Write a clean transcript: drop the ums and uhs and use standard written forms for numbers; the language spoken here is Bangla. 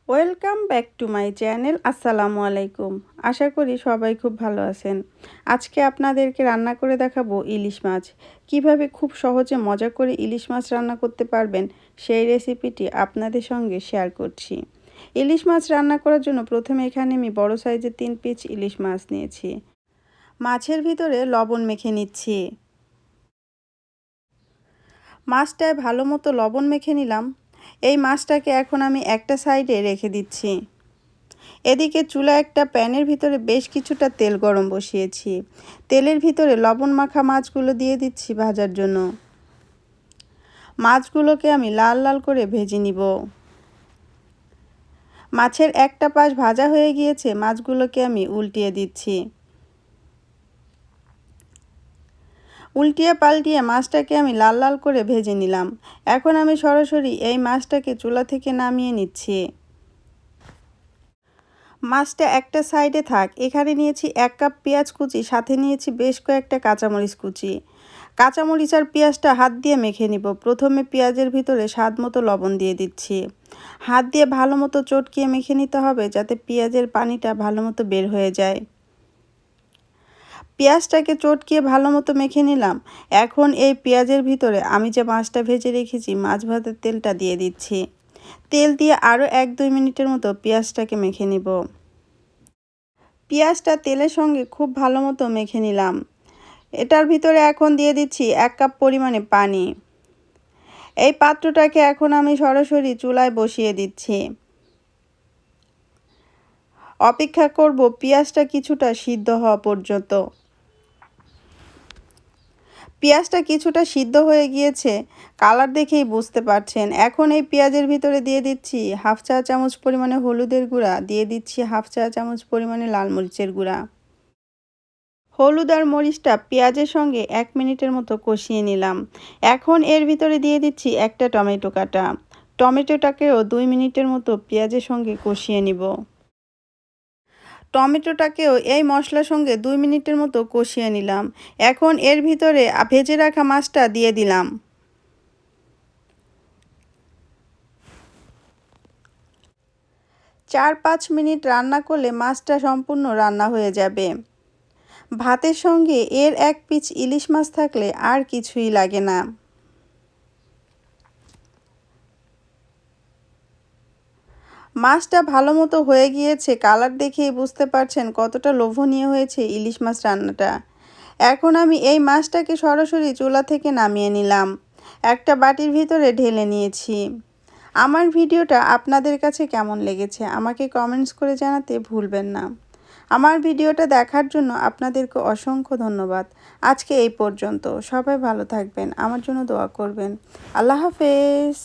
Welcome back to my channel. আসসালামু আলাইকুম। আশা করি সবাই খুব ভালো আছেন। আজকে আপনাদেরকে রান্না করে দেখাবো ইলিশ মাছ। কিভাবে খুব সহজে মজা করে ইলিশ মাছ রান্না করতে পারবেন সেই রেসিপিটি আপনাদের সঙ্গে শেয়ার করছি। ইলিশ মাছ রান্না করার জন্য প্রথমে এখানে আমি বড় সাইজের 3 পিস ইলিশ মাছ নিয়েছি। মাছের ভিতরে লবণ মেখে নিচ্ছি। মাছটায় ভালো মতো লবণ মেখে নিলাম। এই মাছটাকে এখন আমি একটা সাইডে রেখে দিচ্ছি। এদিকে চুলায় একটা প্যানের ভিতরে বেশ কিছুটা তেল গরম বসিয়েছি। তেলের ভিতরে লবণ মাখা মাছগুলো দিয়ে দিচ্ছি ভাজার জন্য। মাছগুলোকে আমি লাল লাল করে ভেজে নিব। মাছের একটা পাশ ভাজা হয়ে গিয়েছে, মাছগুলোকে আমি উল্টিয়ে দিচ্ছি। উল্টিয়ে পাল্টিয়ে মাছটাকে আমি লাল লাল করে ভেজে নিলাম। এখন আমি সরাসরি এই মাছটাকে চুলা থেকে নামিয়ে নিচ্ছি। মাছটা একটা সাইডে থাক। এখানে নিয়েছি 1 কাপ পেঁয়াজ কুচি, সাথে নিয়েছি বেশ কয়েকটা কাঁচামরিচ কুচি। কাঁচামরিচ আর পেঁয়াজটা হাত দিয়ে মেখে নিব। প্রথমে পেঁয়াজের ভিতরে স্বাদ মতো লবণ দিয়ে দিচ্ছি। হাত দিয়ে ভালো মতো চটকিয়ে মেখে নিতে হবে, যাতে পেঁয়াজের পানিটা ভালো মতো বের হয়ে যায়। পেঁয়াজটাকে চটকিয়ে ভালো মতো মেখে নিলাম। এখন এই পেঁয়াজের ভিতরে আমি যে মাছটা ভেজে রেখেছি, মাছ ভাজার তেলটা দিয়ে দিচ্ছি। তেল দিয়ে আরও 1-2 মিনিটের মতো পেঁয়াজটাকে মেখে নিব। পেঁয়াজটা তেলের সঙ্গে খুব ভালো মতো মেখে নিলাম। এটার ভিতরে এখন দিয়ে দিচ্ছি 1 কাপ পরিমাণে পানি। এই পাত্রটাকে এখন আমি সরাসরি চুলায় বসিয়ে দিচ্ছি। অপেক্ষা করব পেঁয়াজটা কিছুটা সিদ্ধ হওয়া পর্যন্ত। পেঁয়াজটা কিছুটা সিদ্ধ হয়ে গিয়েছে, কালার দেখেই বুঝতে পারছেন। এখন এই পেঁয়াজের ভিতরে দিয়ে দিচ্ছি 1/2 চা চামচ পরিমাণে হলুদের গুঁড়া, দিয়ে দিচ্ছি 1/2 চা চামচ পরিমাণে লাল মরিচের গুঁড়া। হলুদ আর মরিচটা পেঁয়াজের সঙ্গে 1 মিনিটের মতো কষিয়ে নিলাম। এখন এর ভিতরে দিয়ে দিচ্ছি একটা টমেটো কাটা। টমেটোটাকেও 2 মিনিটের মতো পেঁয়াজের সঙ্গে কষিয়ে নিব। টমেটোটাকেও এই মশলার সঙ্গে 2 মিনিটের মতো কষিয়ে নিলাম। এখন এর ভিতরে ভেজে রাখা মাছটা দিয়ে দিলাম। 4-5 মিনিট রান্না করলে মাছটা সম্পূর্ণ রান্না হয়ে যাবে। ভাতের সঙ্গে এর 1 পিস ইলিশ মাছ থাকলে আর কিছুই লাগে না। মাছটা ভালো মতো হয়ে গিয়েছে, কালার দেখেই বুঝতে পারছেন কতটা লোভনীয় হয়েছে ইলিশ মাছ রান্নাটা। এখন আমি এই মাছটাকে সরাসরি চুলা থেকে নামিয়ে নিলাম। একটা বাটির ভিতরে ঢেলে নিয়েছি। আমার ভিডিওটা আপনাদের কাছে কেমন লেগেছে আমাকে কমেন্টস করে জানাতে ভুলবেন না। আমার ভিডিওটা দেখার জন্য আপনাদেরকে অসংখ্য ধন্যবাদ। আজকে এই পর্যন্ত। সবাই ভালো থাকবেন, আমার জন্য দোয়া করবেন। আল্লাহ হাফেজ।